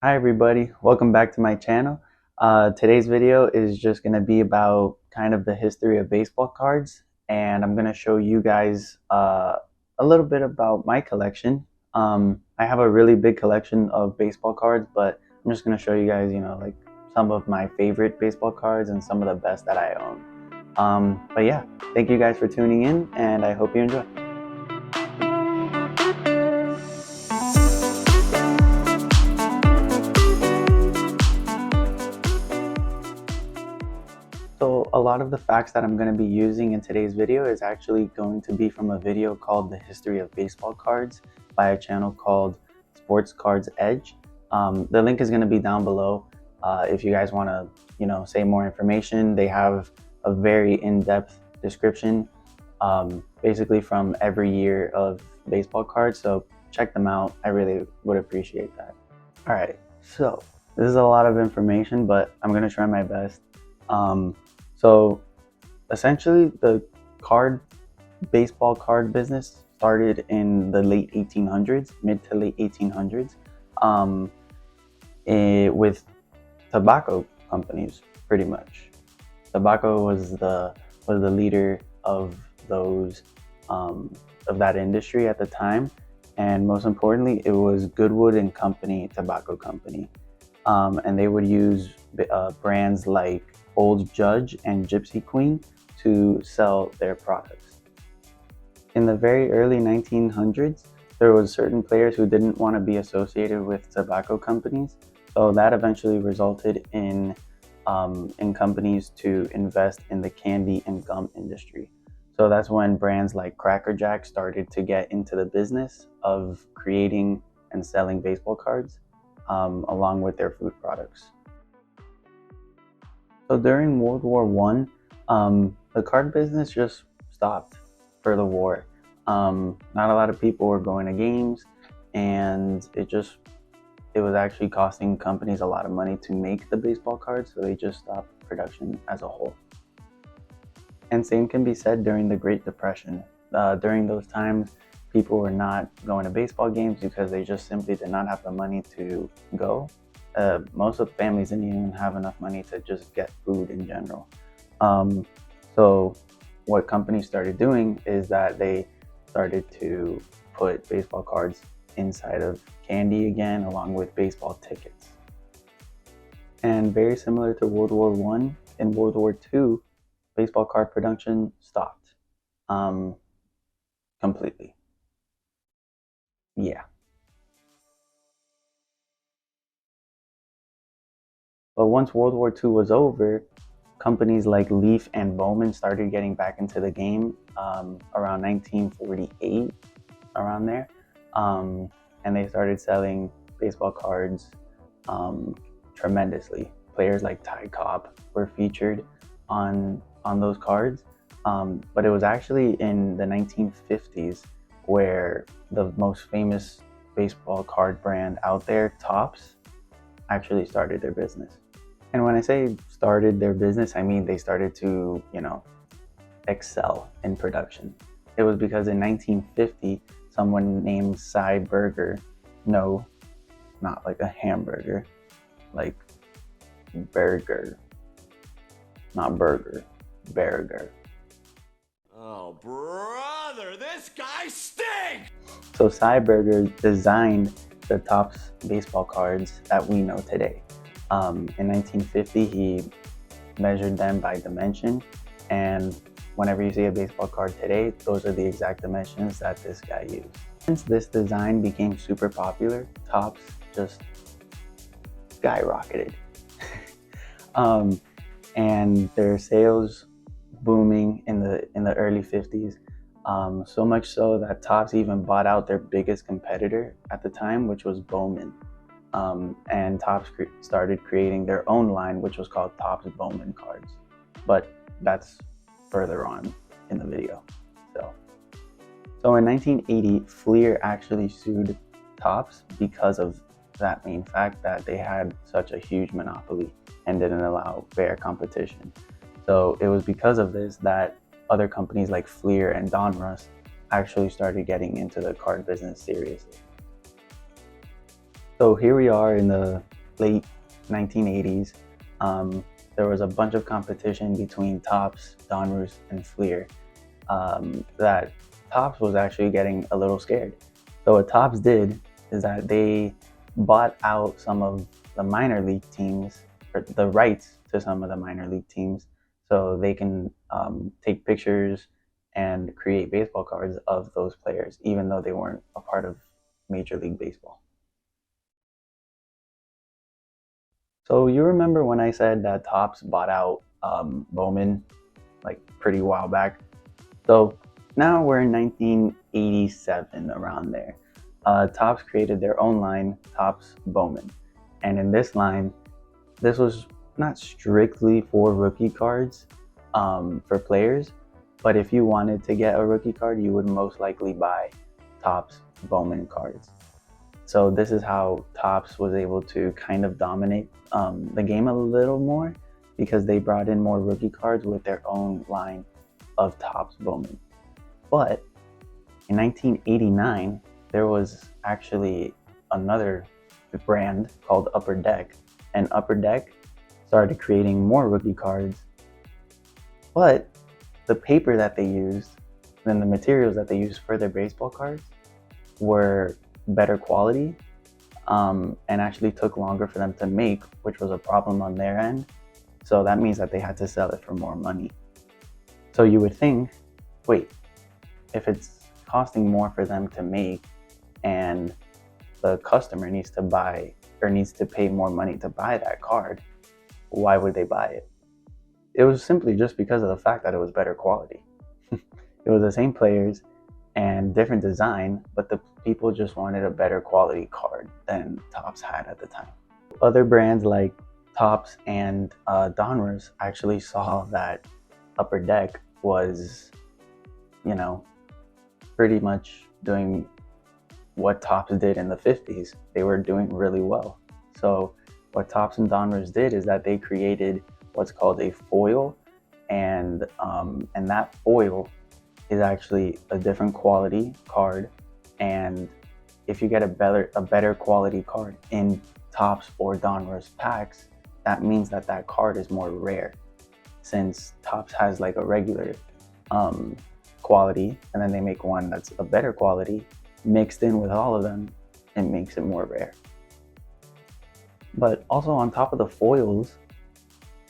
Hi everybody, welcome back to my channel. Today's video is just going to be about kind of the history of baseball cards, and I'm going to show you guys a little bit about my collection. I have a really big collection of baseball cards, but I'm just going to show you guys, like some of my favorite baseball cards and some of the best that I own. But yeah, thank you guys for tuning in, and I hope you enjoy. So a lot of the facts that I'm going to be using in today's video is actually going to be from a video called The History of Baseball Cards by a channel called Sports Cards Edge. The link is going to be down below. If you guys want to, say more information, they have a very in-depth description, basically from every year of baseball cards. So check them out. I really would appreciate that. All right, so this is a lot of information, but I'm going to try my best. So essentially the baseball card business started in the late 1800s, mid to late 1800s, with tobacco companies, pretty much. Tobacco was the leader of those of that industry at the time, and most importantly, it was Goodwin and Company tobacco company, and they would use brands like Old Judge and Gypsy Queen to sell their products. In the very early 1900s, there was certain players who didn't want to be associated with tobacco companies, so that eventually resulted in companies to invest in the candy and gum industry. So that's when brands like Cracker Jack started to get into the business of creating and selling baseball cards, along with their food products. So during World War I, the card business just stopped for the war. Not a lot of people were going to games, and it was actually costing companies a lot of money to make the baseball cards, so they just stopped production as a whole. And same can be said during the Great Depression. During those times, people were not going to baseball games because they just simply did not have the money to go. Most of the families didn't even have enough money to just get food in general. So what companies started doing is that they started to put baseball cards inside of candy again, along with baseball tickets. And very similar to World War I, in World War II, baseball card production stopped completely. Yeah. But once World War II was over, companies like Leaf and Bowman started getting back into the game around 1948, around there. And they started selling baseball cards tremendously. Players like Ty Cobb were featured on those cards. But it was actually in the 1950s where the most famous baseball card brand out there, Topps, actually started their business. And when I say started their business, I mean they started to, excel in production. It was because in 1950, someone named Berger, no, not like a hamburger, like Berger, not burger, Berger. Oh, brother, this guy stinks! So Berger designed the Topps baseball cards that we know today. In 1950, he measured them by dimension, and whenever you see a baseball card today, those are the exact dimensions that this guy used. Since this design became super popular, Topps just skyrocketed. And their sales booming in the early 50s. So much so that Topps even bought out their biggest competitor at the time, which was Bowman. And Topps started creating their own line, which was called Topps Bowman cards. But that's further on in the video. So in 1980, Fleer actually sued Topps because of that main fact that they had such a huge monopoly and didn't allow fair competition. So it was because of this that other companies like Fleer and Donruss actually started getting into the card business seriously. So here we are in the late 1980s. There was a bunch of competition between Topps, Donruss, and Fleer. That Topps was actually getting a little scared. So what Topps did is that they bought out some of the minor league teams, or the rights to some of the minor league teams, so they can take pictures and create baseball cards of those players, even though they weren't a part of Major League Baseball. So you remember when I said that Topps bought out Bowman like pretty while back? So now we're in 1987, around there. Topps created their own line, Topps Bowman. And in this line, this was not strictly for rookie cards for players, but if you wanted to get a rookie card, you would most likely buy Topps Bowman cards. So this is how Topps was able to kind of dominate the game a little more, because they brought in more rookie cards with their own line of Topps Bowman. But in 1989, there was actually another brand called Upper Deck, and Upper Deck started creating more rookie cards, but the paper that they used and the materials that they used for their baseball cards were better quality, and actually took longer for them to make, which was a problem on their end. So that means that they had to sell it for more money. So you would think, wait, if it's costing more for them to make and the customer needs to buy or needs to pay more money to buy that card, why would they buy it? It was simply just because of the fact that it was better quality. It was the same players and different design, but the people just wanted a better quality card than Topps had at the time. Other brands like Topps and Donruss actually saw that Upper Deck was, pretty much doing what Topps did in the 50s. They were doing really well. So what Topps and Donruss did is that they created what's called a foil, and that foil is actually a different quality card. And if you get a better quality card in Topps or Donruss packs, that means that that card is more rare, since Topps has like a regular quality, and then they make one that's a better quality mixed in with all of them, and makes it more rare. But also on top of the foils,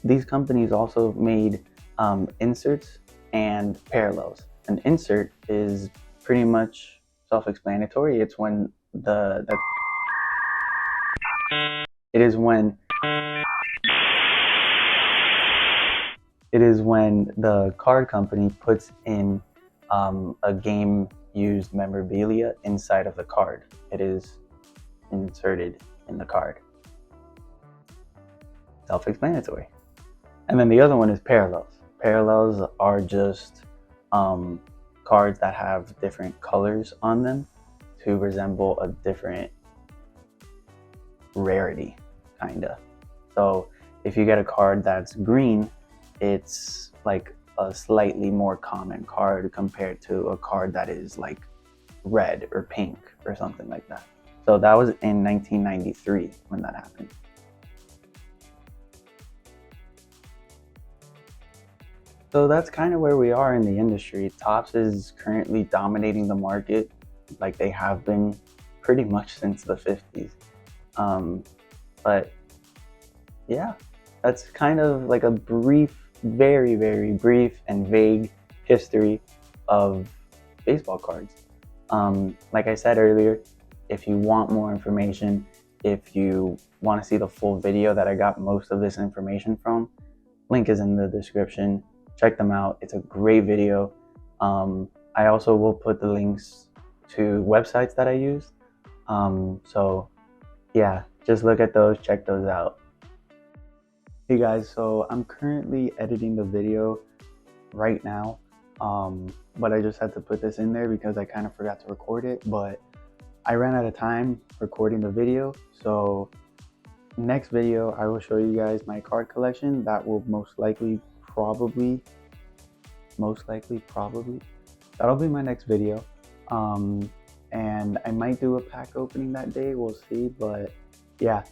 these companies also made inserts and parallels. An insert is pretty much self-explanatory. It's when it is when the card company puts in a game used memorabilia inside of the card. It is inserted in the card. Self-explanatory. And then the other one is parallels. Parallels are just cards that have different colors on them to resemble a different rarity, kinda. So if you get a card that's green, it's like a slightly more common card compared to a card that is like red or pink or something like that. So that was in 1993 when that happened. So that's kind of where we are in the industry. Topps is currently dominating the market like they have been pretty much since the 50s. But yeah, that's kind of like a brief, very, very brief and vague history of baseball cards. Like I said earlier, if you want more information, if you want to see the full video that I got most of this information from, link is in the description. Check them out. It's a great video. I also will put the links to websites that I use. So yeah, just look at those, check those out. Hey guys, so I'm currently editing the video right now, but I just had to put this in there because I kind of forgot to record it, but I ran out of time recording the video. So next video, I will show you guys my card collection. That will most likely, probably, that'll be my next video. and I might do a pack opening that day. We'll see. But yeah,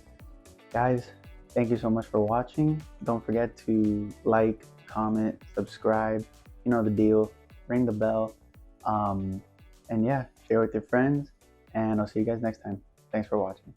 guys, thank you so much for watching. Don't forget to like, comment, subscribe. You know the deal. Ring the bell. And yeah, share with your friends. And I'll see you guys next time. Thanks for watching.